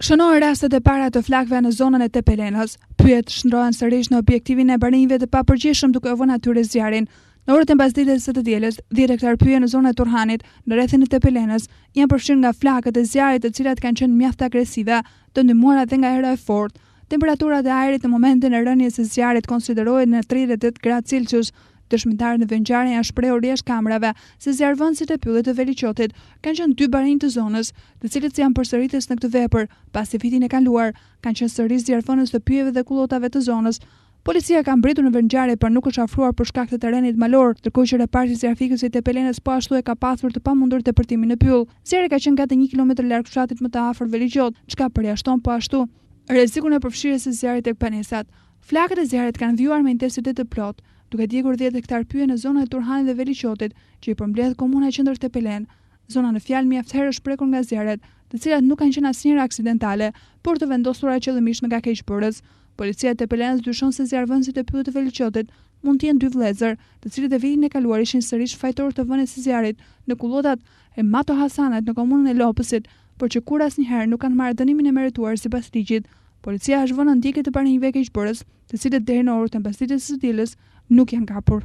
Shënohen rastet e para të flakëve në zonën e Tepelenës. Pyet shndrohen sërish në objektivin e barinjve të papërgjithshëm duke u vënë atyre zjarrin. Në orët e mbasdites së të dielës, 10 hektar pyje në zonën e Turhanit, në rrethin e Tepelenës, janë përfshirë nga flakët e zjarrit, të cilat kanë qenë mjaft agresive, të ndihmuara edhe nga era e fortë. Temperaturat e ajrit në momentin e rënies së zjarrit konsiderohet në 38 gradë Celsius. Dëshmitarët në vendngjarje janë shprehur jashtë kamerave se zjarrvënësit e pyllit të Veliqotit kanë qenë 2 barinj të zonës, të cilët janë përsëritës në këtë vepër, pasi vitin e kaluar kanë qenë sërish zjarrvënës të pyjeve dhe kullotave të zonës. Policia ka mbritur në vendngjarje, por nuk është afruar për shkak të terrenit malor, ndërkohë që reparti zjarfikës i Tepelenës po ashtu e ka pasur të pamundur depërtimin në pyll. Zjarri ka qenë gati 1 kilometër larg fshatit më të afërt Veliqot, çka përjashton po ashtu rrezikun e përfshirjes së zjarrit tek banesat. Flakët e zjarrit kanë vjuar me intensitet të plotë, duke djegur 10 hektar pyje në zonën e Turhanit dhe Veliqotit, që i përmbledh komuna e qendër Tepelen. Zona në fjalë mjaft herë është prekur nga zjarret, të cilat nuk kanë qenë asnjëherë aksidentale, por të vendosura qëllimisht nga keqbërës. Policia e Tepelenës dyshon se zjarrvënësit e pyllit të Veliqotit mund të jenë 2 vëllezër, të cilët e vitin e kaluar ishin sërish fajtorë të vënies së zjarrit në kullotat e Mato Hasanat në komunën e Lopësit, por që kur asnjëherë nuk kanë marrë dënimin e merituar sipas ligjit. Policia është vënë në ndjekje të barinjve keqbërës, të cilët deri në orët e mbasdites së dielës nuk janë kapur.